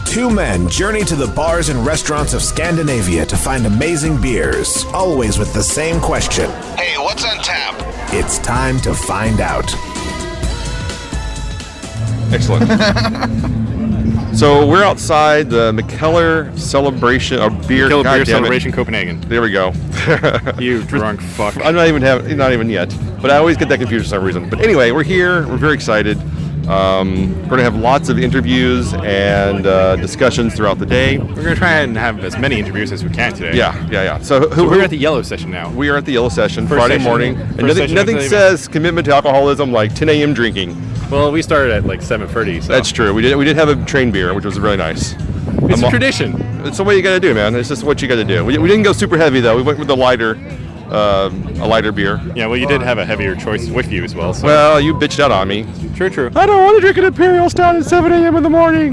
Two men journey to the bars and restaurants of Scandinavia to find amazing beers, always with the same question. Hey, what's on tap? It's time to find out. Excellent. So we're outside the Mikkeller Celebration Mikkeller Beer Celebration Copenhagen. There we go. You drunk fuck. I'm not even yet. But I always get that confused for some reason. But anyway, we're here. We're very excited. We're going to have lots of interviews and discussions throughout the day. We're going to try and have as many interviews as we can today. Yeah. So we're at the yellow session now. We are at the yellow session, First Friday session. morning. First And session nothing says commitment to alcoholism like 10 a.m. drinking. Well, we started at like 7:30. So. That's true. We did have a train beer, which was really nice. It's a tradition. It's the way you got to do, man. It's just what you got to do. We didn't go super heavy though. We went with a lighter beer. Yeah, well, you did have a heavier choice with you as well. So. Well, you bitched out on me. True. I don't want to drink an Imperial Stout at 7 a.m. in the morning.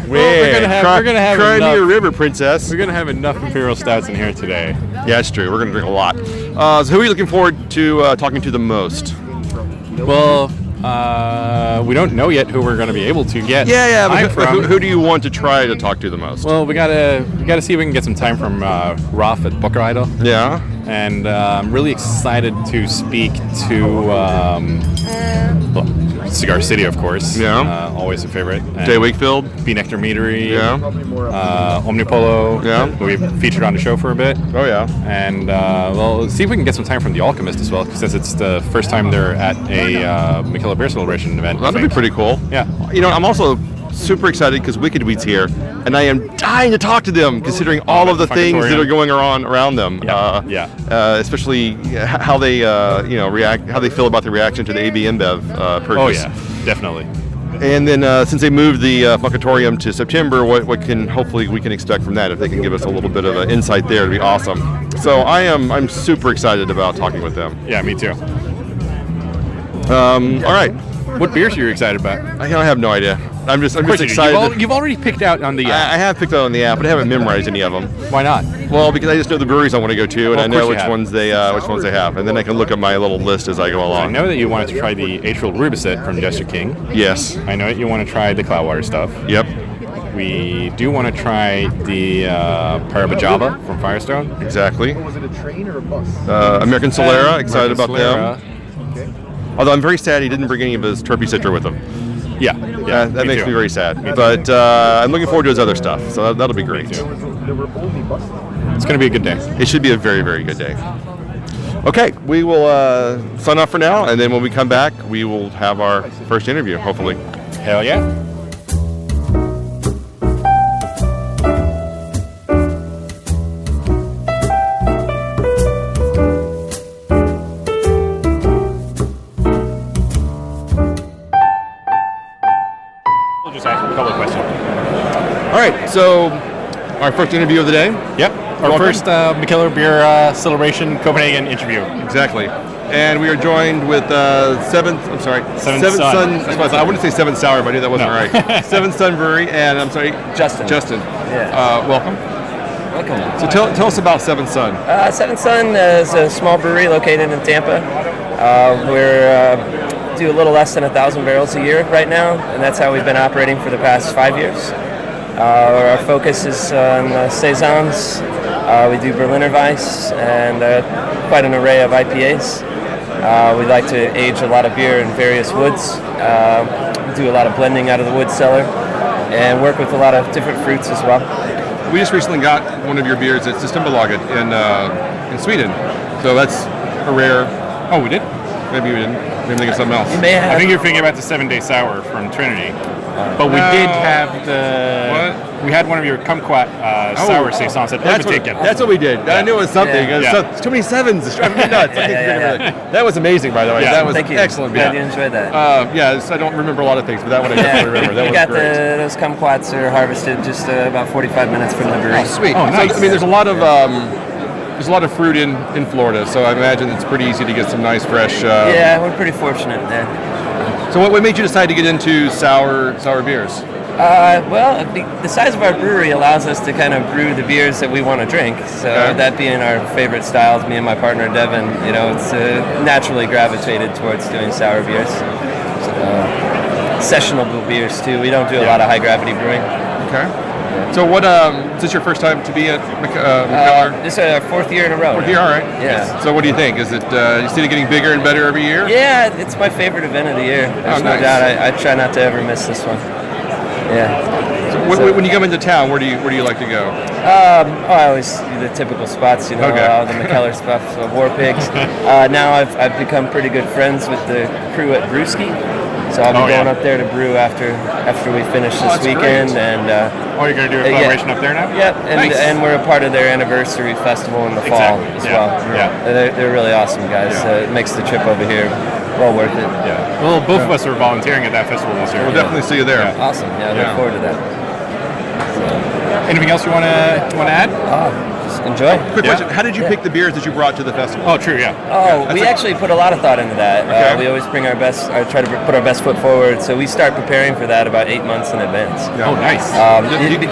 We're gonna have cry enough. me a river, princess. We're gonna have enough Imperial Stouts in here today. Yeah, it's true. We're gonna drink a lot. So who are you looking forward to talking to the most? Well, we don't know yet who we're going to be able to get. Yeah. time But from. who do you want to try to talk to the most? Well, we gotta see if we can get some time from Rolf at Booker Idol. Yeah. And I'm really excited to speak to Cigar City, of course. Yeah. Always a favorite. And Jay Wakefield. B. Nectar Meadery. Yeah. Omnipolo. Yeah. Who we've featured on the show for a bit. Oh yeah. And well, see if we can get some time from The Alchemist as well, since it's the first time they're at a Mikkeller Beer Celebration event. That'd be pretty cool. Yeah. You know, I'm also super excited because Wicked Wheat's here, and I am dying to talk to them, considering all of the things that are going on around them. Especially how they react, how they feel about the reaction to the AB InBev purchase. Oh yeah, definitely. And then since they moved the Funkatorium to September, what can hopefully we can expect from that? If they can give us a little bit of an insight there, it'd be awesome. So I'm super excited about talking with them. Yeah, me too. All right. What beers are you excited about? I have no idea. I'm just excited. You've already picked out on the app. I have picked out on the app, but I haven't memorized any of them. Why not? Well, because I just know the breweries I want to go to, and I know which have. ones they have, and then I can look at my little list as I go along. I know that you wanted to try the Atrial Rubiset from Jester King. Yes. I know that you want to try the Cloudwater stuff. Yep. We do want to try the Parabajava from Firestone. Exactly. American Solera, excited about them. Although I'm very sad he didn't bring any of his Turpy Citra with him. Yeah, that makes me very sad. But I'm looking forward to his other stuff, so that'll be great. It's going to be a good day. It should be a very, very good day. Okay, we will sign off for now, and then when we come back, we will have our first interview, hopefully. Hell yeah. All right, so our first interview of the day. Yep, our first Mikkeller Beer Celebration Copenhagen interview. Exactly. And we are joined with Seventh Sun. I wouldn't say Seventh Sour, but I knew that wasn't right. Seventh Sun Brewery, and I'm sorry, Justin. Yeah. Welcome. Welcome. So tell us about Seventh Sun. Seventh Sun is a small brewery located in Tampa. We're do a little less than 1,000 barrels a year right now, and that's how we've been operating for the past 5 years. Our focus is on saisons. We do Berliner Weiss and quite an array of IPAs. We like to age a lot of beer in various woods. We do a lot of blending out of the wood cellar and work with a lot of different fruits as well. We just recently got one of your beers at Stigbergets in Sweden, so that's a rare. Oh, we did? Maybe we didn't. Maybe I'm thinking of something else. You may have. I think you're thinking about the 7-Day Sour from Trinity. But we did have we had one of your kumquat sour saisons at Overtaken. That's what we did. Yeah. I knew it was something. It's too many sevens. It's driving me nuts. That was amazing, by the way. That was excellent. Glad you enjoyed that. I don't remember a lot of things, but that one I definitely remember. That was great. Those kumquats are harvested just about 45 minutes from the brewery. Oh, sweet. Oh, nice. So, I mean, there's a lot of fruit in Florida, so I imagine it's pretty easy to get some nice fresh. Yeah, we're pretty fortunate there. So what made you decide to get into sour beers? Well, the size of our brewery allows us to kind of brew the beers that we want to drink. So that being our favorite styles, me and my partner Devin, it's naturally gravitated towards doing sour beers. sessionable beers too. We don't do a lot of high gravity brewing. Okay. So what? Is this your first time to be at Mikkeller? This is our 4th year in a row. 4th year, all right. Yeah. So what do you think? Is it you see it getting bigger and better every year? Yeah, it's my favorite event of the year. There's no doubt. I try not to ever miss this one. Yeah. So when you come into town, where do you like to go? I always do the typical spots, you know, all the Mikkeller stuff, so War Pigs. Now I've become pretty good friends with the crew at Brewski, so I'll be going up there to brew after we finish this weekend. Great. And you're going to do a collaboration up there now? Yep, and we're a part of their anniversary festival in the fall as well. Yeah. They're really awesome guys. It makes the trip over here well worth it. Yeah. Well, both of us are volunteering at that festival this year. We'll definitely see you there. Yeah. Awesome. Yeah, I look forward to that. Anything else you want to add? Just enjoy. Quick question: how did you pick the beers that you brought to the festival? Oh, true. Yeah. We actually put a lot of thought into that. Okay. We always bring our best. Try to put our best foot forward. So we start preparing for that about 8 months in advance. Yeah. Oh, nice.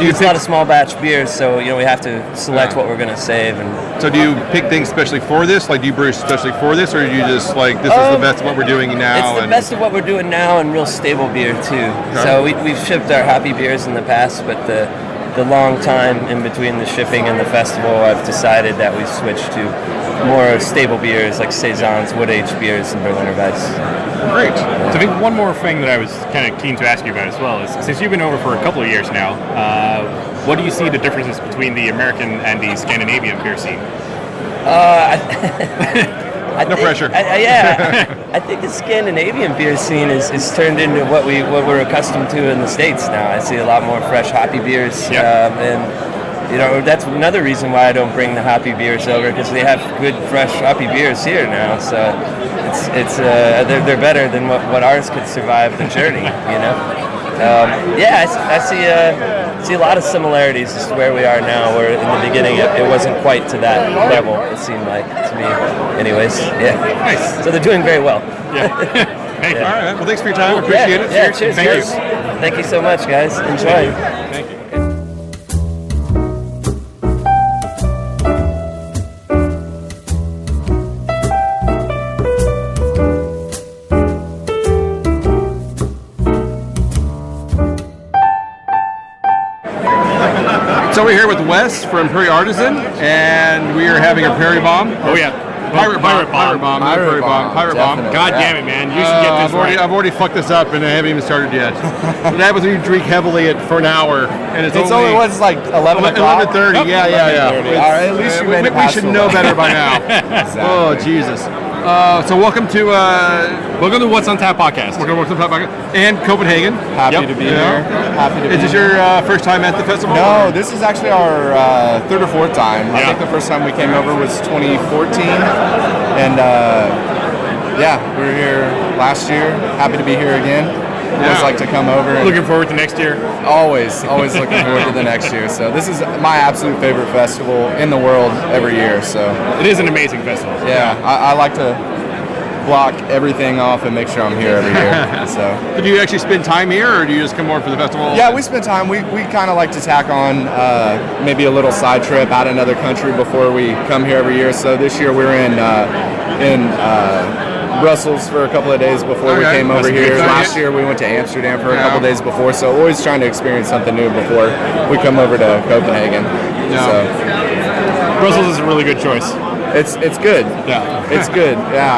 It's a lot of small batch beers, so we have to select what we're going to save. And so, do you pick things especially for this? Like, do you brew especially for this, or do you just like this is the best of what we're doing now? It's the best of what we're doing now, and real stable beer too. Okay. So we've shipped our hoppy beers in the past, but the long time in between the shipping and the festival, I've decided that we switched to more stable beers like Saisons, wood-aged beers, and Berliner Weiss. Great. So I think one more thing that I was kind of keen to ask you about as well is, since you've been over for a couple of years now, what do you see the differences between the American and the Scandinavian beer scene? No pressure. I think the Scandinavian beer scene is turned into what we're accustomed to in the States now. I see a lot more fresh hoppy beers, and that's another reason why I don't bring the hoppy beers over, because they have good fresh hoppy beers here now. So they're better than what ours could survive the journey. I see a lot of similarities as to where we are now, where in the beginning it wasn't quite to that level, it seemed like to me. Anyways, Nice. So they're doing very well. Hey, all right. Well, thanks for your time. Appreciate it. Cheers. Thank you. Thank you so much, guys. Enjoy. Thank you. So we're here with Wes from Prairie Artisan, and we are having a Prairie Bomb. Oh yeah, Pirate Bomb. God damn it, man! You should get this right. I've already fucked this up, and I haven't even started yet. What happens when you drink heavily for an hour, and it's only what's like 11 o'clock? 11:30. Yeah. All right, at least we should know better by now. Exactly. Oh Jesus. So welcome to What's on Tap podcast. Welcome to What's on Tap podcast and Copenhagen. Happy to be here. Is this your first time at the festival? No, this is actually our third or fourth time. I think the first time we came over was 2014, and we were here last year. Happy to be here again. Always like to come over. Looking forward to next year. Always looking forward to the next year. So this is my absolute favorite festival in the world every year. So it is an amazing festival. Yeah, I like to block everything off and make sure I'm here every year. So do you actually spend time here, or do you just come more for the festival? Yeah, we spend time. We kind of like to tack on maybe a little side trip out of another country before we come here every year. So this year we're in Brussels for a couple of days before we came over here. Last year we went to Amsterdam for a couple of days before, so always trying to experience something new before we come over to Copenhagen. Yeah. So Brussels is a really good choice. It's good. Yeah. It's good. Yeah,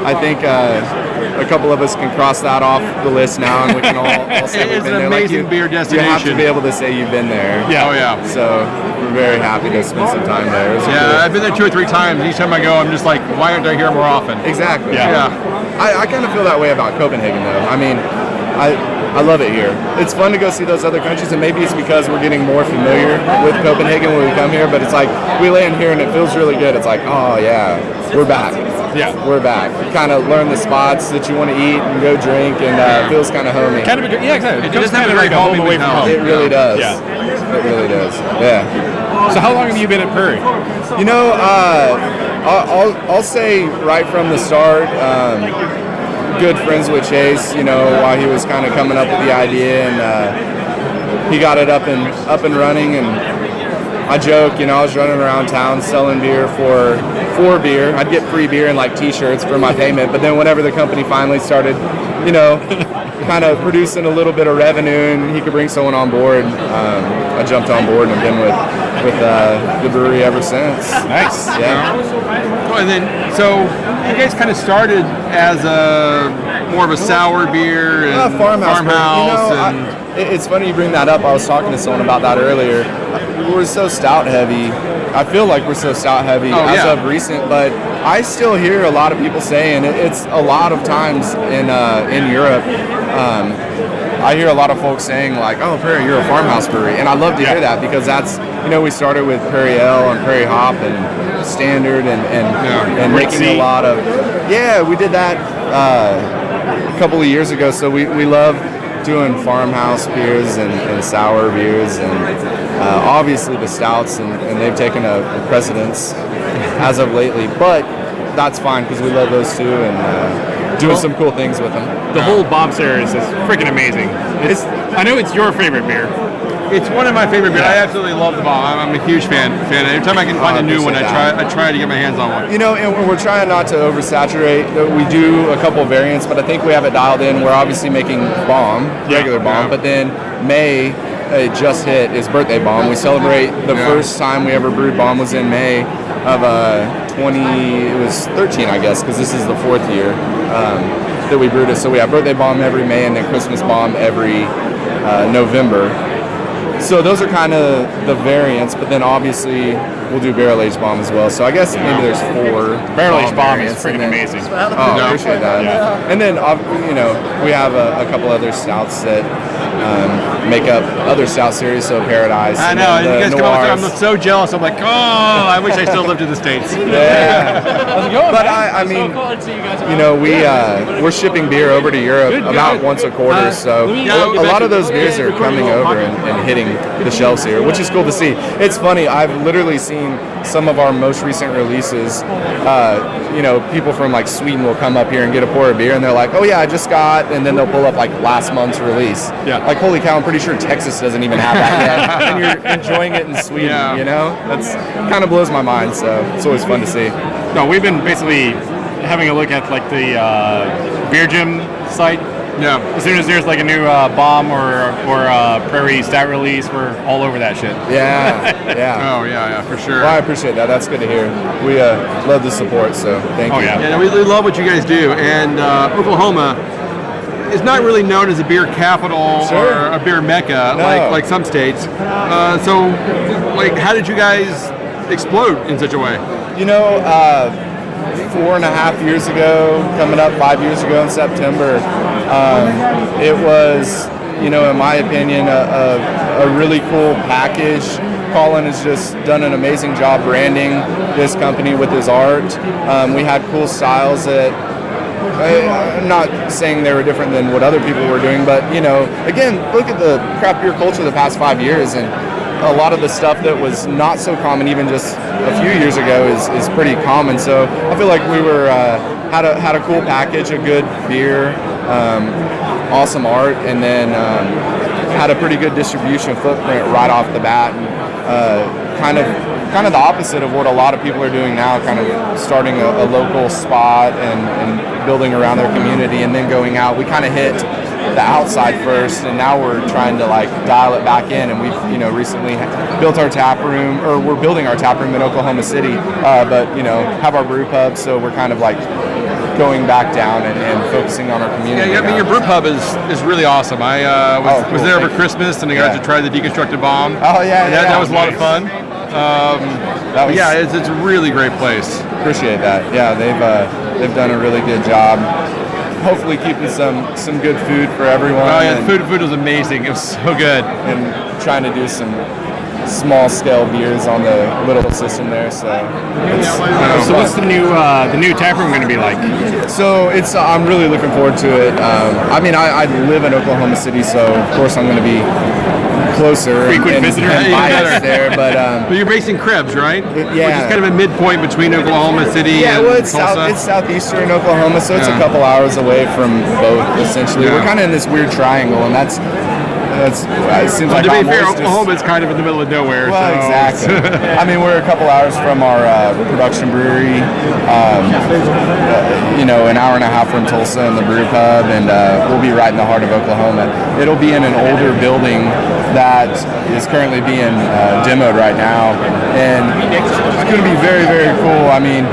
I think a couple of us can cross that off the list now, and we can all say we've been there. It's an amazing beer destination. You have to be able to say you've been there. Yeah. Oh yeah. So we're very happy to spend some time there. I've been there 2 or 3 times. Each time I go, I'm just like, why aren't I here more often? Exactly. Yeah. I kind of feel that way about Copenhagen, though. I mean, I love it here. It's fun to go see those other countries, and maybe it's because we're getting more familiar with Copenhagen when we come here, but it's like we land here and it feels really good. It's like, oh yeah, we're back. Yeah. We're back. You kind of learn the spots that you want to eat and go drink, and it feels kind of homey. Kind of a good, exactly. It does have a very home away from home. It really does. Yeah. It really does. Yeah. So how long have you been at Prairie? You know, I'll say right from the start, good friends with Chase, while he was kind of coming up with the idea, and he got it up and running, and I joke, I was running around town selling beer for beer. I'd get free beer and like t-shirts for my payment, but then whenever the company finally started, kind of producing a little bit of revenue, and he could bring someone on board. I jumped on board and have been with the brewery ever since. Nice. Yeah. Well, and then, so you guys kind of started as more of a sour beer and farmhouse. It's funny you bring that up. I was talking to someone about that earlier. We're so stout heavy. I feel like we're so stout heavy of recent, but I still hear a lot of people saying it's a lot of times in Europe. I hear a lot of folks saying like, "Oh, Prairie, you're a farmhouse brewery," and I love to hear that because that's we started with Prairie Ale and Prairie Hop and Standard and making a lot of we did that a couple of years ago. So we love doing farmhouse beers and sour beers and obviously the stouts and they've taken a precedence as of lately, but that's fine because we love those too and doing some cool things with them. The whole bomb series is freaking amazing. I know it's your favorite beer. It's one of my favorite beers. I absolutely love the bomb. I'm a huge fan. Every time I can find a new one, I try to get my hands on one. And we're trying not to oversaturate. We do a couple of variants, but I think we have it dialed in. We're obviously making bomb, regular bomb, but then May just hit is birthday bomb. We celebrate the first time we ever brewed bomb was in May of 2013, I guess, because this is the 4th year that we brewed it. So we have birthday bomb every May and then Christmas bomb every November. So those are kind of the variants, but then obviously we'll do barrel-aged bomb as well. So I guess maybe there's 4 barrel-aged bomb is freaking amazing. I appreciate that. Yeah. And then we have a couple other stouts that make up other stout series. So Paradise. I know. And you guys come up with I'm so jealous. I'm like, I wish I still lived in the States. Yeah. How's it going? But I mean, we're shipping beer over to Europe about once a quarter. So a lot of those beers are coming over and hitting the shelves here, which is cool to see. It's funny, I've literally seen some of our most recent releases, people from like Sweden will come up here and get a pour of beer and they're like, oh yeah, I just got, and then they'll pull up like last month's release. Yeah. Like, holy cow, I'm pretty sure Texas doesn't even have that yet. And you're enjoying it in Sweden, That's kind of blows my mind, so it's always fun to see. No, we've been basically having a look at like the Beer Gym site. Yeah. As soon as there's like a new bomb or Prairie stout release, we're all over that shit. Yeah. Oh yeah, for sure. Well, I appreciate that. That's good to hear. We love the support, so thank you. Yeah, we love what you guys do, and Oklahoma is not really known as a beer capital or a beer mecca like some states. So, how did you guys explode in such a way? 4.5 years ago, coming up 5 years ago in September, it was, in my opinion, a really cool package. Colin has just done an amazing job branding this company with his art. We had cool styles that, I'm not saying they were different than what other people were doing, but, again, look at the craft beer culture the past 5 years, and a lot of the stuff that was not so common even just a few years ago is pretty common. So I feel like we were had a cool package, a good beer, awesome art, and then had a pretty good distribution footprint right off the bat. And, kind of the opposite of what a lot of people are doing now, kind of starting a local spot and building around their community and then going out. We kind of hit the outside first, and now we're trying to dial it back in, and we've recently built our tap room, or we're building our tap room in Oklahoma City, but have our brew pub, so we're kind of going back down and focusing on our community. Yeah, I mean, your brew pub is really awesome. I was there over Christmas, and I got to try the deconstructed bomb. Oh yeah, that was a lot of fun. It's a really great place. Appreciate that. Yeah, they've done a really good job. Hopefully keeping some good food for everyone. Oh yeah, the food was amazing. It was so good. And trying to do some small scale beers on the little system there. So what's the new tap room going to be like? So I'm really looking forward to it. I live in Oklahoma City, so of course I'm going to be closer frequent visitor there, but you're based in Krebs, right? Yeah, which is kind of a midpoint between Oklahoma City and Tulsa. It's southeastern Oklahoma, so it's a couple hours away from both. Essentially, we're kind of in this weird triangle, and that's it seems like to be I'm fair, always Oklahoma is kind of in the middle of nowhere. Well, so. exactly. I mean, we're a couple hours from our production brewery. An hour and a half from Tulsa and the brew pub, and we'll be right in the heart of Oklahoma. It'll be in an older building that is currently being demoed right now, and it's going to be very, very cool. I mean,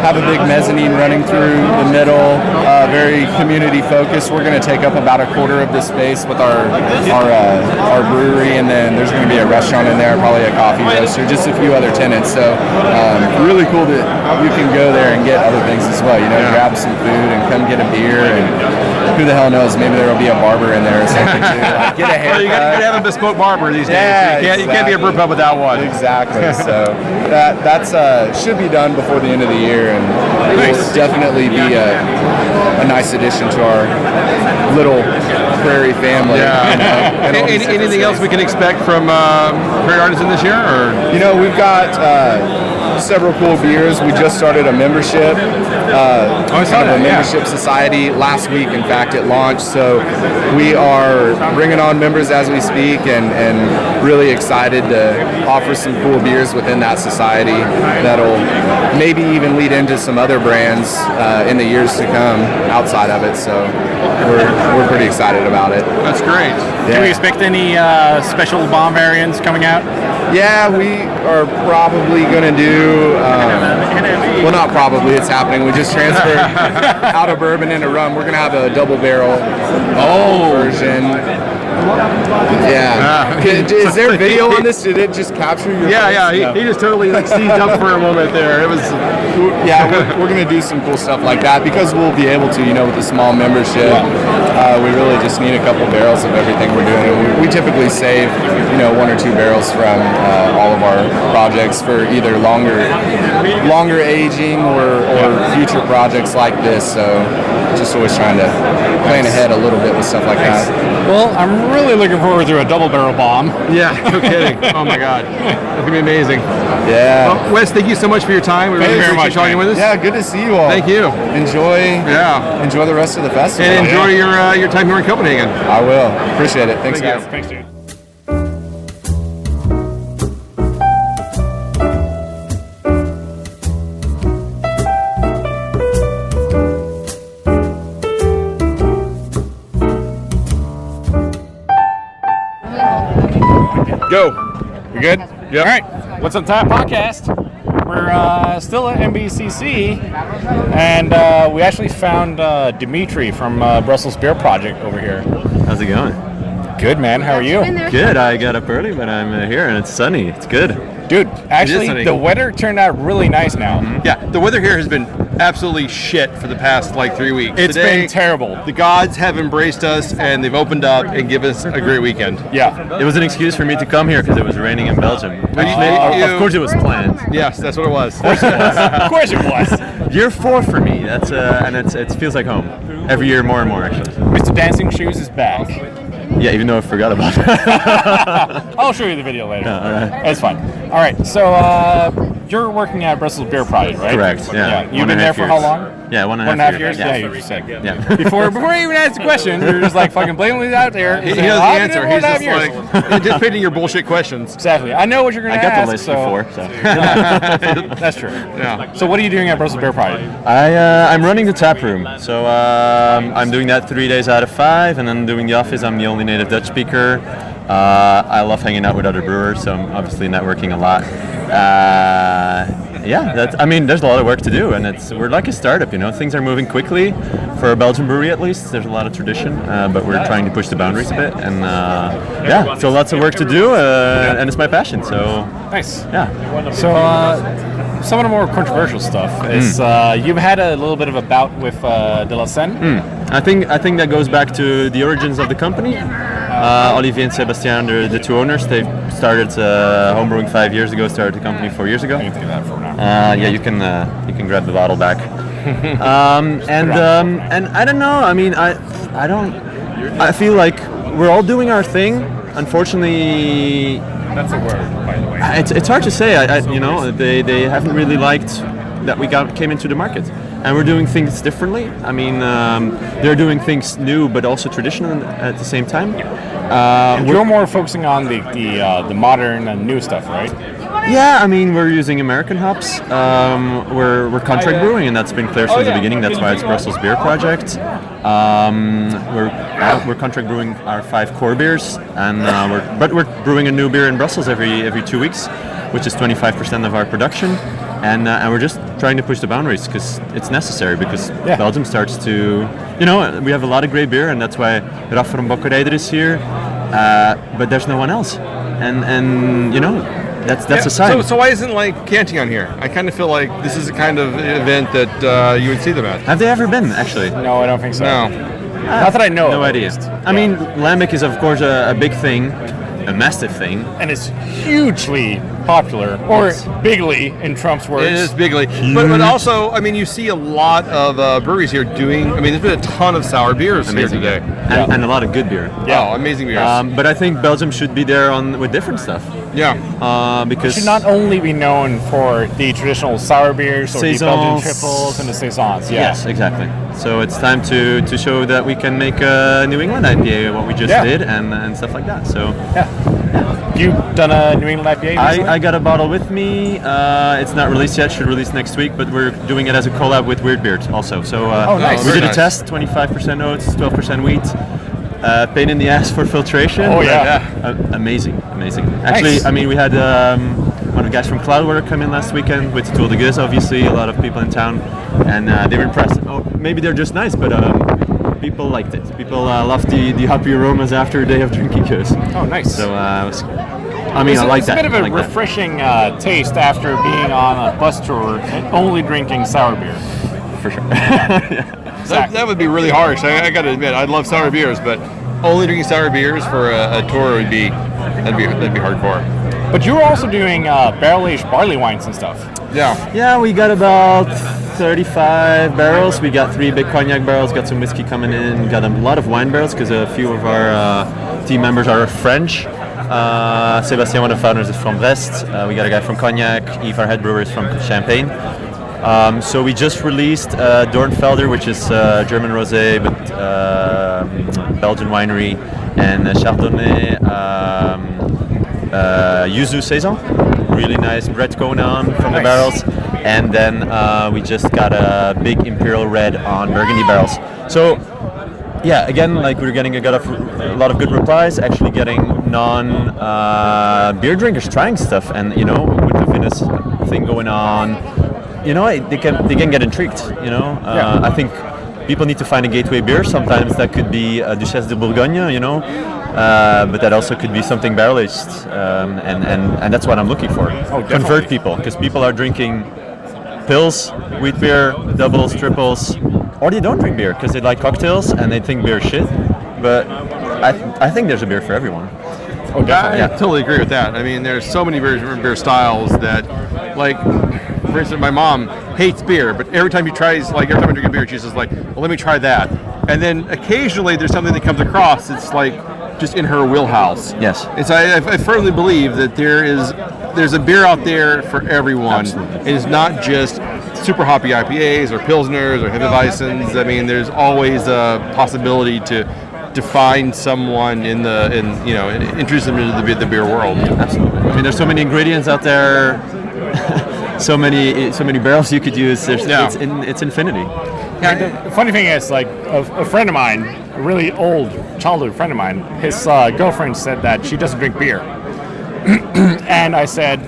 have a big mezzanine running through the middle, very community focused. We're going to take up about a quarter of the space with our brewery, and then there's going to be a restaurant in there, probably a coffee roaster, just a few other tenants. So really cool that you can go there and get other things as well. Grab some food and come get a beer, and who the hell knows? Maybe there will be a barber in there or something too. Like, get a haircut. Well, you got to have a bespoke barber these days. Yeah, You can't be a brew pub without one. Exactly. So that's should be done before the end of the year, and it will definitely be a nice addition to our little Prairie family. Yeah. Anything else we can expect from Prairie Artisan this year? Or we've got several cool beers. We just started a membership, membership society last week. In fact, it launched. So we are bringing on members as we speak, and really excited to offer some cool beers within that society that'll maybe even lead into some other brands in the years to come outside of it. So we're pretty excited about it. That's great. Yeah. Do we expect any special bomb variants coming out? Yeah, we are probably going to do, well, not probably, it's happening. We just transferred out of bourbon into rum. We're going to have a double barrel version. Yeah. Is there video on this? Did it just capture your face? He just totally seized up for a moment there. It was. Yeah, we're going to do some cool stuff like that because we'll be able to, with a small membership. We really just need a couple barrels of everything we're doing. And we typically save, 1 or 2 barrels from all of our projects for either longer aging or future projects like this. So just always trying to plan ahead a little bit with stuff like that. Well, I'm really looking forward to a double barrel bomb. Yeah, no kidding. Oh my God, that's gonna be amazing. Yeah. Well, Wes, thank you so much for your time. We really appreciate you talking with us. Yeah, good to see you all. Thank you. Enjoy the rest of the festival. And enjoy your time here in Copenhagen. I will. Appreciate it. Thanks, guys. Thanks, dude. Go. You good? Yeah. All right. What's on Tap podcast? We're still at MBCC, and we actually found Dimitri from Brussels Beer Project over here. How's it going? Good, man. How are you? Good. I got up early, but I'm here, and it's sunny. It's good. Dude, actually, the weather turned out really nice now. Mm-hmm. Yeah, the weather here has been absolutely shit for the past 3 weeks. It's been terrible. The gods have embraced us, and they've opened up and given us a great weekend. Yeah. It was an excuse for me to come here because it was raining in Belgium. Of course it was planned. Yes, that's what it was. Of course it was. Year 4 for me. That's and it feels like home. Every year more and more, actually. Mr. Dancing Shoes is back. Yeah, even though I forgot about it. I'll show you the video later. Yeah, all right. It's fine. All right, so you're working at Brussels Beer Project, right? Correct, yeah. You've been there for how long? Yeah, 1.5 years. Yeah, you just said. Yeah. Before you even asked the question, you're just fucking blatantly out there. He knows the answer. He's just anticipating your bullshit questions. Exactly. I know what you're going to ask. I got the list before, so. That's true. Yeah. So what are you doing at Brussels Beer Project? I'm running the tap room. So I'm doing that 3 days out of 5, and then doing the office. I'm the only native Dutch speaker. I love hanging out with other brewers, so I'm obviously networking a lot. There's a lot of work to do, and we're like a startup, Things are moving quickly for a Belgian brewery, at least. There's a lot of tradition, but we're trying to push the boundaries a bit, and so lots of work to do, and it's my passion. So nice. Yeah. So some of the more controversial stuff is you've had a little bit of a bout with De La Seine. I think that goes back to the origins of the company. Olivier and Sébastien, the 2 owners, they started homebrewing 5 years ago. Started the company 4 years ago. I need to do that for now. You can grab the bottle back. And I don't know. I mean, I feel like we're all doing our thing. Unfortunately, that's a word, by the way. It's hard to say. They haven't really liked that we came into the market, and we're doing things differently. I mean, they're doing things new, but also traditional at the same time. You're more focusing on the modern and new stuff, right? Yeah, I mean, we're using American hops. We're contract brewing, and that's been clear since the beginning. That's why it's Brussels Beer Project. We're contract brewing our 5 core beers, and we're brewing a new beer in Brussels every 2 weeks, which is 25% of our production. And we're just trying to push the boundaries because it's necessary, because Belgium starts to, we have a lot of great beer, and that's why Raf from Bokkerrijder is here, but there's no one else. And that's a sign. So why isn't Cantillon here? I kind of feel like this is the kind of event that you would see them at. Have they ever been, actually? No, I don't think so. No. Not that I know. No idea. I mean, Lambic is, of course, a big thing, a massive thing. And it's hugely popular, or bigly in Trump's words. It is bigly. But also, I mean, you see a lot of breweries here there's been a ton of sour beers here today. And a lot of good beer. Yeah, amazing beers. But I think Belgium should be there with different stuff. Yeah. Because it should not only be known for the traditional sour beers or the Belgian Saisons. triples and the Saisons. Yeah. Yes, exactly. So it's time to show that we can make a New England IPA, what we just did, and stuff like that. So You've done a New England IPA recently? I got a bottle with me. It's not released yet, should release next week, but we're doing it as a collab with Weird Beard also. So nice. We did a nice. test, 25% oats, 12% wheat. Pain in the ass for filtration. Oh, yeah. Amazing. Actually, Nice. I mean, we had one of the guys from Cloudwater come in last weekend with Tour de Gueuse, obviously, a lot of people in town, and they were impressed. Oh, maybe they're just nice, but people liked it. People loved the hoppy aromas after a day of drinking Gueuse. Oh, nice. So, I like that. It's a bit of a I like that. refreshing taste after being on a bus tour and only drinking sour beer. For sure. That would be really harsh. I got to admit, I love sour beers, but only drinking sour beers for a tour would be hardcore. But you were also doing barrel-aged barley wines and stuff. Yeah, we got about 35 barrels. We got 3 big cognac barrels, got some whiskey coming in, got a lot of wine barrels because a few of our team members are French. Sébastien, one of the founders, is from Brest. We got a guy from Cognac. Yves, our head brewer, is from Champagne. So we just released Dornfelder, which is German rosé, but Belgian winery, and Chardonnay Yuzu Saison. Really nice bread going on from the barrels. And then we just got a big Imperial Red on Burgundy barrels. So yeah, again, we're getting a lot of good replies, actually getting non-beer drinkers trying stuff, and with the Venus thing going on, they can get intrigued. I think people need to find a gateway beer. Sometimes that could be a Duchesse de Bourgogne, but that also could be something barrel aged, and that's what I'm looking for. Convert people, because people are drinking pills, wheat beer, doubles, triples, or they don't drink beer because they like cocktails and they think beer is shit. But I think there's a beer for everyone. Oh, definitely. I totally agree with that. I mean, there's so many beer styles that, for instance, my mom hates beer, but every time every time I drink a beer, she's just like, well, let me try that. And then occasionally there's something that comes across, it's just in her wheelhouse. Yes. I firmly believe that there's a beer out there for everyone. Absolutely. It's not just super hoppy IPAs or Pilsners or Hefeweizens. I mean, there's always a possibility to find someone introduce them into the beer world. Absolutely. I mean, there's so many ingredients out there, so many barrels you could use. It's infinity. Yeah. The funny thing is, a friend of mine, a really old childhood friend of mine, his girlfriend said that she doesn't drink beer. And I said,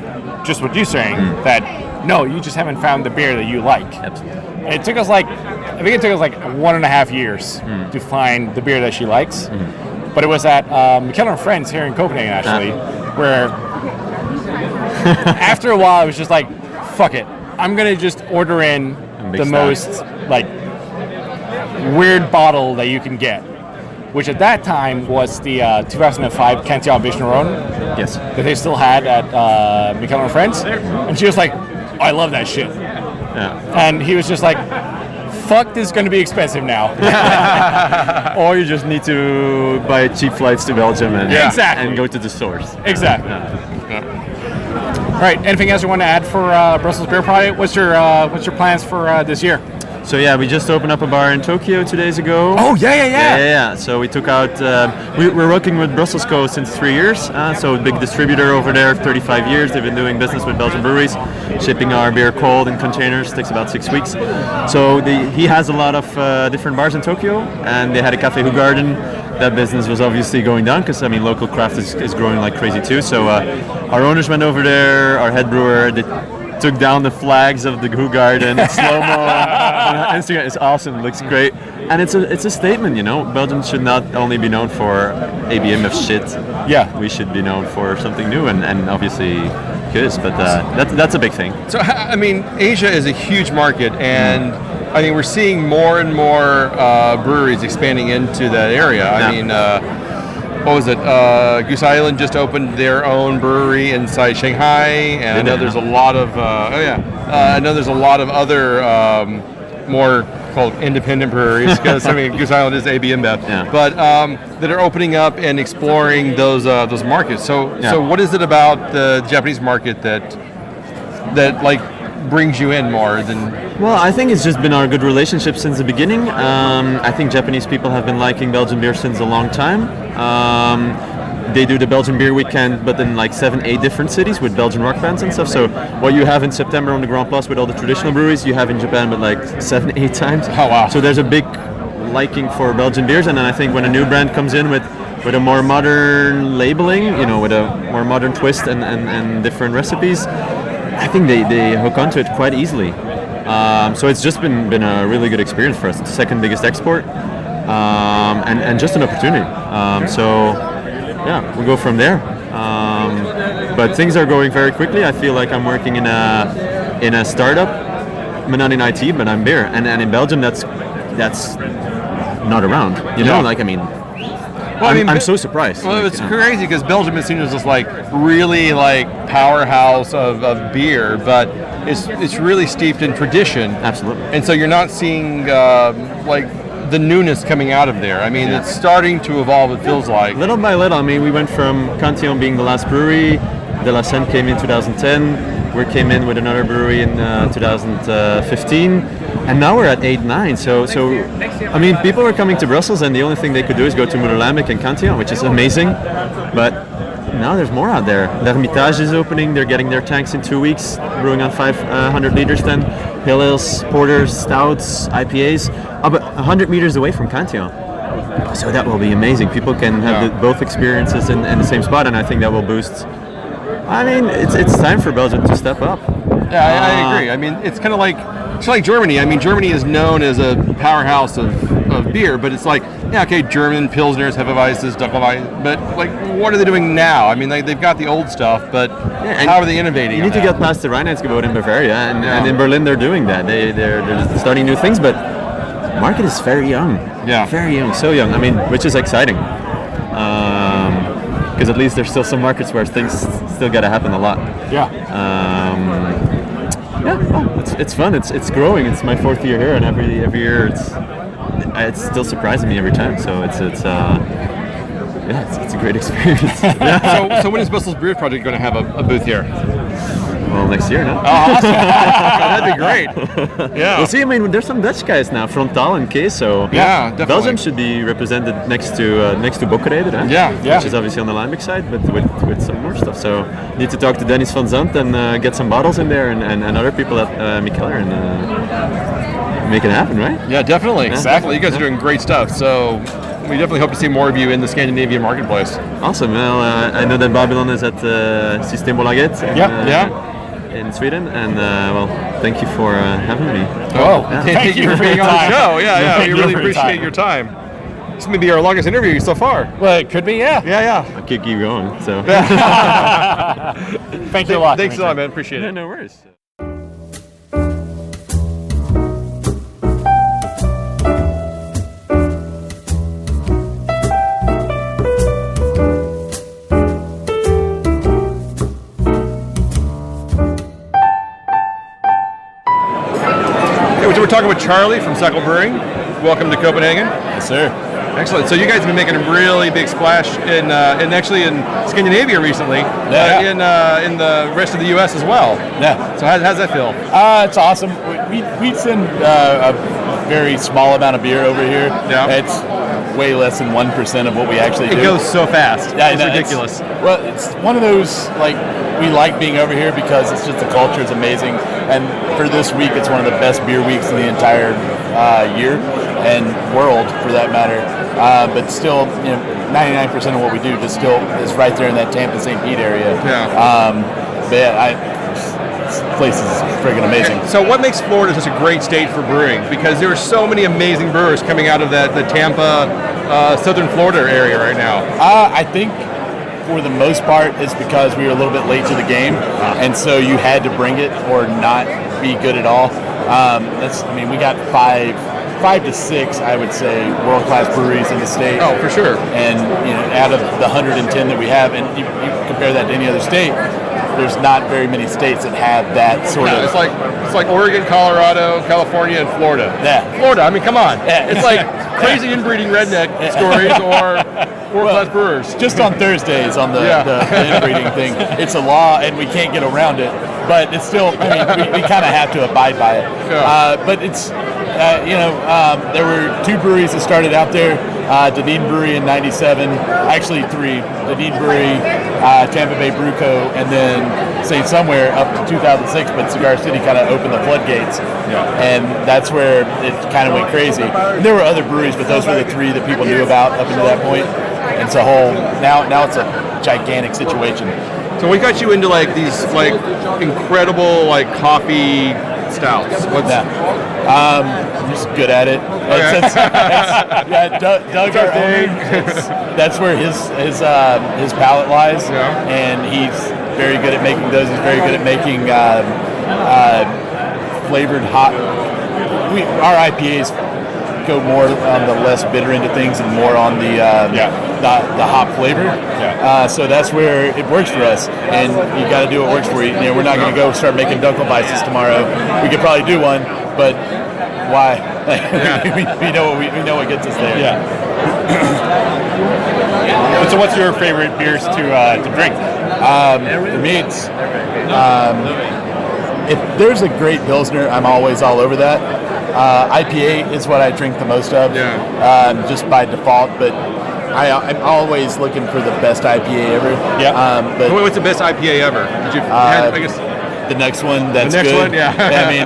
just what you're saying, that no, you just haven't found the beer that you like. Absolutely. And it took us 1.5 years to find the beer that she likes. But it was at Mikkeller Friends here in Copenhagen, actually, where after a while I was just like, fuck it, I'm going to just order in the most weird bottle that you can get, which at that time was the 2005 Cantillon Vigneron. Yes. That they still had at Mikkeller Friends. And she was like, oh, I love that shit. Yeah. And he was just like, fuck, this is going to be expensive now. Or you just need to buy cheap flights to Belgium and go to the stores. Exactly. All right. Anything else you want to add for Brussels Beer Project? What's your plans for this year? So yeah, we just opened up a bar in Tokyo 2 days ago. Oh yeah. So we took out. We're working with Brussels Co. since 3 years. So big distributor over there, 35 years. They've been doing business with Belgian breweries, shipping our beer cold in containers. Takes about 6 weeks. So he has a lot of different bars in Tokyo, and they had a Café Hoegaarden. That business was obviously going down because local craft is growing like crazy too. So our owners went over there. Our head brewer took down the flags of the Hoegaarden in slow-mo on Instagram. It's awesome. It looks great. And it's a statement, Belgium should not only be known for ABMF shit. Yeah. We should be known for something new and obviously Kiss, but that's a big thing. So, Asia is a huge market, and we're seeing more and more breweries expanding into that area. What was it? Goose Island just opened their own brewery inside Shanghai, and I know there's a lot of I know there's a lot of other more called independent breweries because Goose Island is ABMF, but that are opening up and exploring those markets. So what is it about the Japanese market that like brings you in more than? Well, I think it's just been our good relationship since the beginning. I think Japanese people have been liking Belgian beer since a long time. They do the Belgian Beer Weekend, but in like 7-8 different cities with Belgian rock bands and stuff. So what you have in September on the Grand Place with all the traditional breweries, you have in Japan, but like 7-8 times. Oh wow! So there's a big liking for Belgian beers, and then I think when a new brand comes in with a more modern labeling, with a more modern twist and different recipes, I think they hook onto it quite easily. So it's just been a really good experience for us. It's the second biggest export, and just an opportunity. We'll go from there. But things are going very quickly. I feel like I'm working in a startup, not in IT, but I'm beer. And in Belgium, that's not around. I'm so surprised. Well, it's crazy because Belgium is seen as this like really like powerhouse of beer, but it's really steeped in tradition. Absolutely. And so you're not seeing like the newness coming out of there. It's starting to evolve. It feels like little by little. We went from Cantillon being the last brewery. De La Seine came in 2010. We came in with another brewery in 2015, and now we're at 8-9. So people were coming to Brussels, and the only thing they could do is go to Moederlambic and Cantillon, which is amazing. But now there's more out there. L'Hermitage is opening. They're getting their tanks in 2 weeks, brewing on 500 liters then. Pale ales, porters, stouts, IPAs, about 100 meters away from Cantillon. So that will be amazing. People can have both experiences in the same spot, and I think that will boost. It's time for Belgium to step up. Yeah, I agree. It's kind of like Germany. Germany is known as a powerhouse of beer, but it's like, German Pilsners, Hefeweizen, Dunkelweizen, but like, what are they doing now? They've got the old stuff, but how are they innovating? You need to get past the Reinheitsgebot in Bavaria, and in Berlin they're doing that. They're starting new things, but the market is very young. Yeah. Very young, so young. Which is exciting. Because at least there's still some markets where things still got to happen a lot. Yeah. It's fun. It's growing. It's my 4th year here, and every year it's still surprising me every time. So it's a great experience. So when is Brussels Brewers Project going to have a booth here? Well, next year, no? Oh, awesome. That'd be great. Yeah. We'll see. There's some Dutch guys now, Frontal and Kees, so yeah, definitely. Belgium should be represented next to Bokkerede, huh? Yeah. Which is obviously on the Lambic side, but with some more stuff. So need to talk to Dennis van Zandt and get some bottles in there and other people at Mikkeller and make it happen, right? Yeah, definitely. Exactly. You guys are doing great stuff. So we definitely hope to see more of you in the Scandinavian marketplace. Awesome. Well, I know that Babylon is at Stigbergets. In Sweden, and thank you for having me. Thank you for being on the show. We really appreciate your time. This may be our longest interview so far. Well, it could be, yeah. I'll keep going. So, thank you a lot. Thanks a lot, man. Appreciate it. No worries. We're talking with Charlie from Suckle Brewing. Welcome to Copenhagen. Yes, sir. Excellent. So you guys have been making a really big splash in actually in Scandinavia recently, in the rest of the U.S. as well. Yeah. So how's that feel? It's awesome. We send a very small amount of beer over here. Yeah. It's way less than 1% of what we actually do. It goes so fast. Yeah, it's ridiculous. It's one of those, like, we like being over here because it's just the culture is amazing. And for this week, it's one of the best beer weeks in the entire year and world, for that matter. But still, 99% of what we do just still is right there in that Tampa St. Pete area. Yeah. This place is friggin' amazing. So what makes Florida such a great state for brewing? Because there are so many amazing brewers coming out of the Tampa, southern Florida area right now. I think for the most part it's because we were a little bit late to the game, and so you had to bring it or not be good at all. We got five to six, I would say, world-class breweries in the state. Oh, for sure. And out of the 110 that we have, and you compare that to any other state, there's not very many states that have that sort of. It's like Oregon, Colorado, California, and Florida. Yeah. Florida. I mean, come on. Yeah. It's like crazy inbreeding redneck stories or world-class brewers. Just on Thursdays on the inbreeding thing, it's a law and we can't get around it. But it's still, we kind of have to abide by it. Yeah. But it's, there were two breweries that started out there. Dunedin Brewery in '97, actually three. Dunedin Brewery, Tampa Bay Brew Co., and then St. Somewhere up to 2006, but Cigar City kind of opened the floodgates. Yeah. And that's where it kind of went crazy. And there were other breweries, but those were the three that people knew about up until that point. And so now it's a gigantic situation. So we got you into these incredible coffee stouts. What's that? I'm just good at it. Doug, our owner, that's where his palate lies, and he's very good at making those. He's very good at making flavored hop. Our IPAs go more on the less bitter end of things and more on the hop flavor. Yeah. So that's where it works for us, and you got to do what works for you. We're not going to go start making Dunkelweisses tomorrow. We could probably do one, but why? we know what gets us there. Yeah. So what's your favorite beers to drink? For me, it's if there's a great Pilsner, I'm always all over that. IPA is what I drink the most of, just by default, but I'm always looking for the best IPA ever. Yeah. But what's the best IPA ever? Did you? I guess the next one. That's the next good. one, yeah.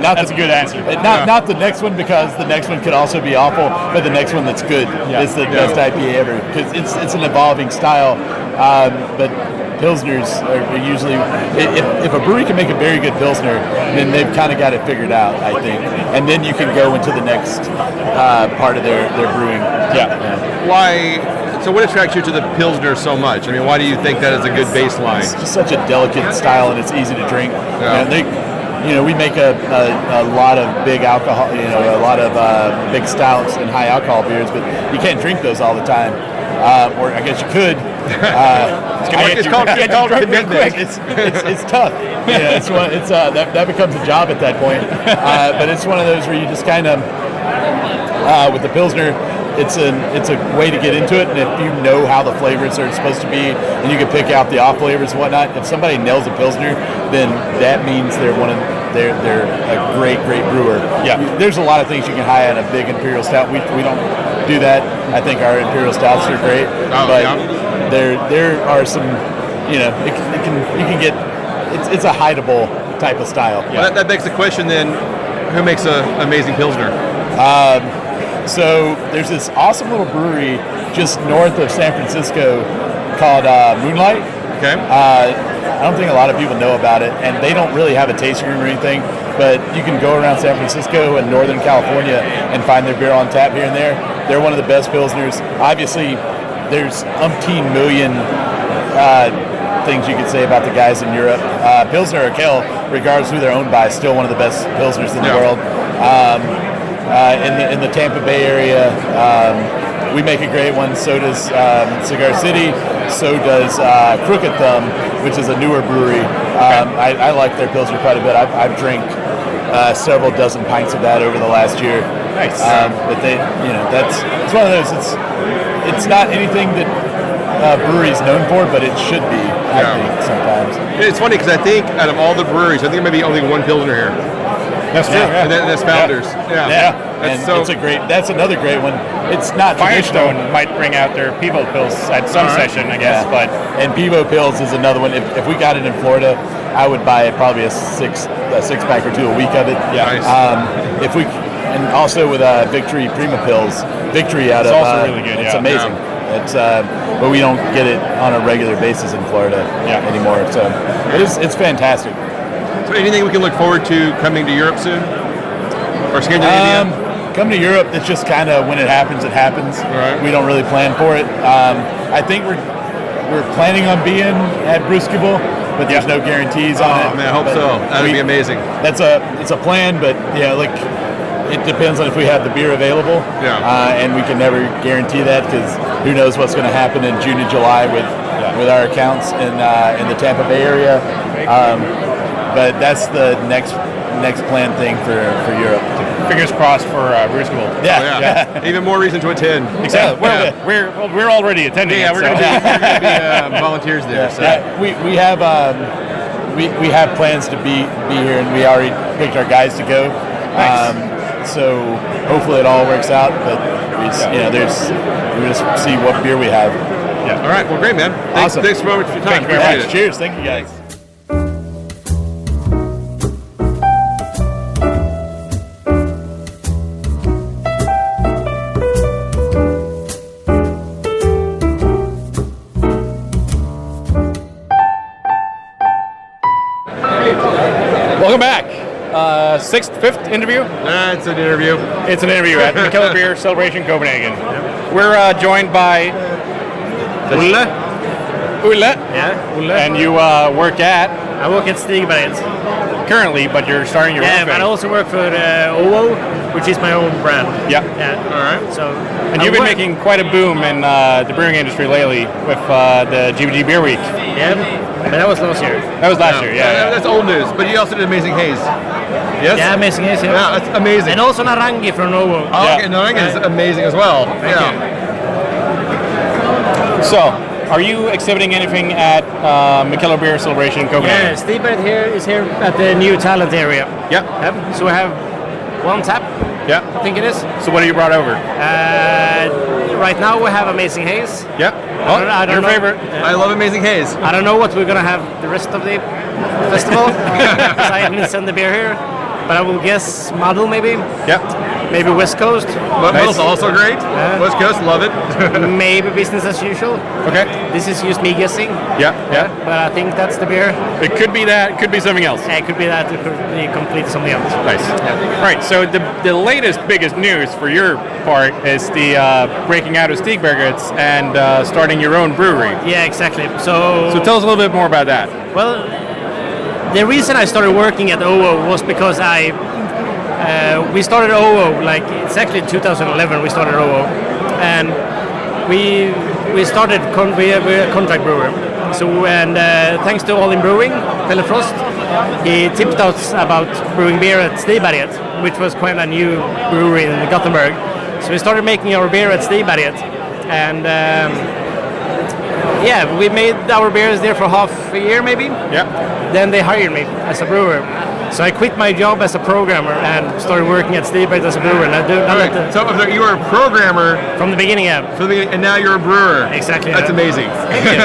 That's a good answer. Not the next one, because the next one could also be awful, but the next one that's good is the best IPA ever, because it's an evolving style. But Pilsners are usually, if a brewery can make a very good Pilsner, then they've kind of got it figured out, I think. And then you can go into the next part of their brewing. Yeah. Why? So what attracts you to the Pilsner so much? I mean, why do you think that is a good baseline? It's just such a delicate style, and it's easy to drink. Yeah. We make a lot of big alcohol, a lot of big stouts and high alcohol beers, but you can't drink those all the time. Or I guess you could. It's called commitment. It's tough. That becomes a job at that point. But it's one of those where you just kind of, with the Pilsner, it's a way to get into it, and if you know how the flavors are supposed to be, and you can pick out the off flavors and whatnot, if somebody nails a Pilsner, then that means they're a great brewer. Yeah. There's a lot of things you can high on a big Imperial Stout. We don't do that. I think our Imperial Stouts are great, there are some, you can get, it's a hideable type of style. Yeah. Well, that begs the question then, who makes an amazing Pilsner? So there's this awesome little brewery just north of San Francisco called Moonlight. Okay. I don't think a lot of people know about it, and they don't really have a tasting room or anything, but you can go around San Francisco and Northern California and find their beer on tap here and there. They're one of the best Pilsners. Obviously, there's umpteen million things you could say about the guys in Europe. Pilsner or Kel, regardless of who they're owned by, is still one of the best Pilsners in the world. In the Tampa Bay area, we make a great one. So does Cigar City. So does Crooked Thumb, which is a newer brewery. I like their Pilsner quite a bit. I've drank several dozen pints of that over the last year. Nice. But it's one of those. it's not anything that brewery is known for, but it should be. I think sometimes. It's funny because I think out of all the breweries, I think there may be only one Pilsner here. That's true. And that's Founders. Yeah. That's another great one. It's not Firestone might bring out their Pivo Pils at some session, I guess. But and Pivo Pils is another one. If we got it in Florida, I would buy probably a six pack or two a week of it. Yeah. Nice. If we and also with Victory Prima Pils, Victory out it's of also really good. It's amazing. Yeah. It's but we don't get it on a regular basis in Florida anymore. So it's fantastic. So anything we can look forward to coming to Europe soon? Or Scandinavia? Coming to Europe, it's just kind of when it happens, it happens. Right. We don't really plan for it. I think we're planning on being at Bruskable, but there's no guarantees on it. Oh man, I hope so. That would be amazing. It's a plan, but it depends on if we have the beer available. Yeah. And we can never guarantee that because who knows what's going to happen in June and July with our accounts in the Tampa Bay area. But that's the next planned thing for Europe. Fingers crossed for Bruskable. Yeah. Even more reason to attend. Exactly. We're already attending. Yeah, we're going to be volunteers there. So. We have plans to be here, and we already picked our guys to go. Nice. So hopefully it all works out. But we just see what beer we have. Yeah. All right. Well, great, man. Awesome. Thanks so much for your time. Thank you very much. Cheers. Thank you, guys. Welcome back. Fifth interview? It's an interview. It's an interview at Mikkeller Beer Celebration Copenhagen. We're joined by Olle. Yeah, Olle. And you work at? I work at Stigbergets. Currently, but you're starting your own thing. Yeah, but I also work for Olle, which is my own brand. Yeah. All right. So, and you've been making quite a boom in the brewing industry lately with the GBG Beer Week. Yeah, but that was last year. That was last year, yeah. That's old news, but you also did Amazing Haze. Yes? Yeah, Amazing Haze, yeah. Yeah, that's amazing. And also Narangi from Olle. Oh, okay, Narangi is amazing as well. Thank you. So, are you exhibiting anything at Mikkeller Beer Celebration Copenhagen? Yeah, Stigberget is here at the new talent area. Yeah. Yep. So we have one tap. Yeah. I think it is. So what have you brought over? Right now we have Amazing Haze. Yeah. I don't your know. favorite. I love Amazing Haze. I don't know what we're gonna have the rest of the festival because I haven't sent the beer here. But I will guess Model maybe. Yeah. Maybe West Coast. Model's also great. West Coast, love it. Maybe business as usual. Okay. This is just me guessing. Yeah. But I think that's the beer. It could be that. It could be something else. Yeah, it could be that. It could be completely something else. Nice. Yeah. Right. So the latest, biggest news for your part is the breaking out of Stigbergets and starting your own brewery. Yeah, exactly. So tell us a little bit more about that. Well, the reason I started working at OO was because we started OO, like it's actually 2011 we started OO, and we started we're a contract brewer. So and thanks to Olle in Brewing, Pelle Frost, he tipped us about brewing beer at Stigberget, which was quite a new brewery in Gothenburg. So we started making our beer at Stigberget, and we made our beers there for half a year maybe. Yeah. Then they hired me as a brewer. So I quit my job as a programmer and started working at Stigberget as a brewer. And so you were a programmer from the beginning, yeah. From the beginning, and now you're a brewer. Exactly. That's amazing. Thank you.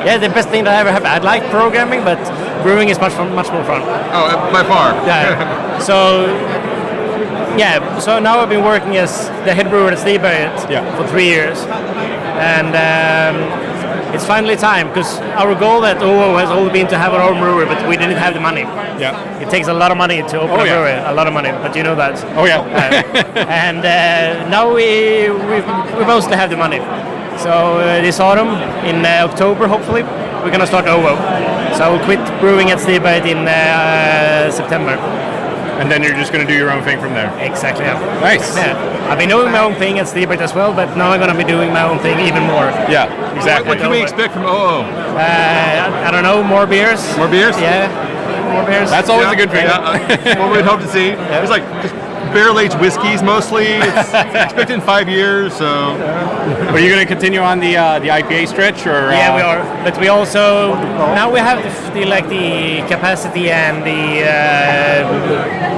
Yeah, the best thing that I ever have. I like programming, but brewing is much more fun. Oh, by far. Yeah. So now I've been working as the head brewer at Stigberget for 3 years, and it's finally time because our goal at OO has always been to have our own brewery, but we didn't have the money. Yeah. It takes a lot of money to open a brewery, a lot of money, but you know that. Oh yeah. And now we mostly have the money. So this autumn, in October, hopefully, we're gonna start OO. So I will quit brewing at Stigberget in September. And then you're just going to do your own thing from there. Exactly. Yeah. Nice. Yeah. I've been doing my own thing at Stigberget as well, but now I'm going to be doing my own thing even more. Yeah, exactly. What can we expect from OO? I don't know, more beers. More beers? Yeah, more beers. That's always a good thing. What we'd hope to see. It's like barrel-aged whiskeys mostly. It's expected in 5 years, so. Are you going to continue on the IPA stretch, or? Yeah, we are. But we also now we have the capacity and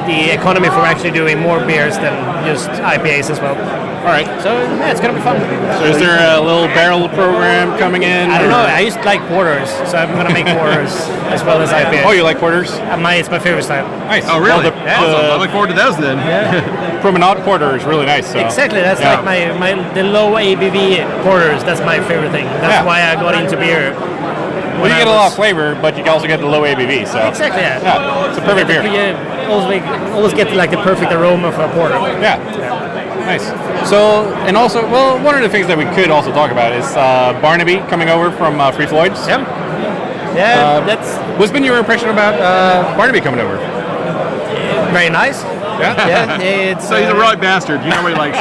the economy for actually doing more beers than just IPAs as well. All right. So yeah, it's gonna be fun. So is there a little barrel program coming in? I don't know. I used to like porters, so I'm gonna make porters as well as IPAs. Oh, you like porters? It's my favorite style. Nice. Oh, really? Well, Awesome. I look forward to those then. Yeah. Promenade porter is really nice. So. Exactly. That's like the low ABV porters. That's my favorite thing. That's why I got into beer. Well, you get a lot of flavor, but you can also get the low ABV. So exactly. Yeah. It's a perfect beer. You always get like the perfect aroma for a porter. Yeah. Nice. So, and also, well, one of the things that we could also talk about is Barnaby coming over from Free Floyd's. Yeah. Yeah. What's been your impression about Barnaby coming over? Very nice. Yeah. So he's a right bastard. You know what he likes.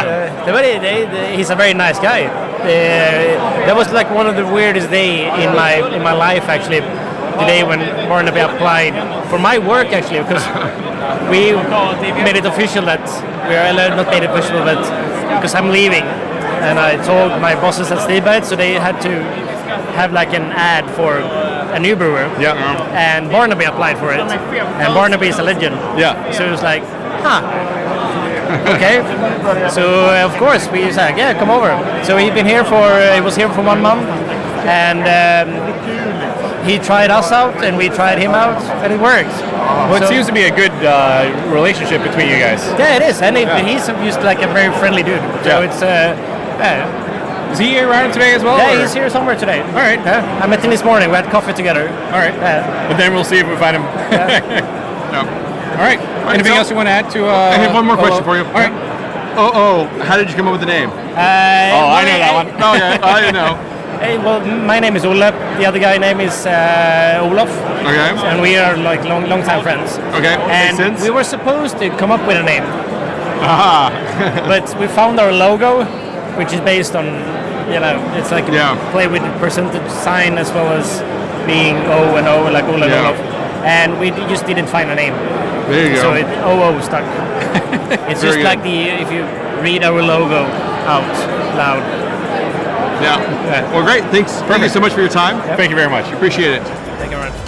He's a very nice guy. That was like one of the weirdest day in my life actually. The day when Barnaby applied for my work actually, because we made it official that not made it official, but because I'm leaving, and I told my bosses at Stigbergets, so they had to have like an ad for a new brewer. Yeah. And Barnaby applied for it, and Barnaby is a legend. Yeah. So it was like, okay. So of course we said, yeah, come over. So he was here for 1 month, and he tried us out, and we tried him out, and it worked. Well, it seems to be a good relationship between you guys. Yeah, it is, and he's just like a very friendly dude. So it's Is he around today as well? Yeah, he's here somewhere today. All right. I met him this morning. We had coffee together. All right. But then we'll see if we find him. All right. Anything else you want to add to? I have one more question for you. All right. How did you come up with the name? I know that one. Okay, I didn't know. Well, my name is Olle. The other guy's name is Olof. Okay. And we are like long time friends. Okay. And makes sense. we were supposed to come up with a name. Aha. But we found our logo, which is based on, it's like play with the percentage sign as well as being O and O, like Olle and Olof. And we just didn't find a name. There you go. So OO stuck. It's just like if you read our logo out loud. Yeah. Well, great. Thanks. Thank you so much for your time. Thank you very much. Appreciate it. Thank you very much.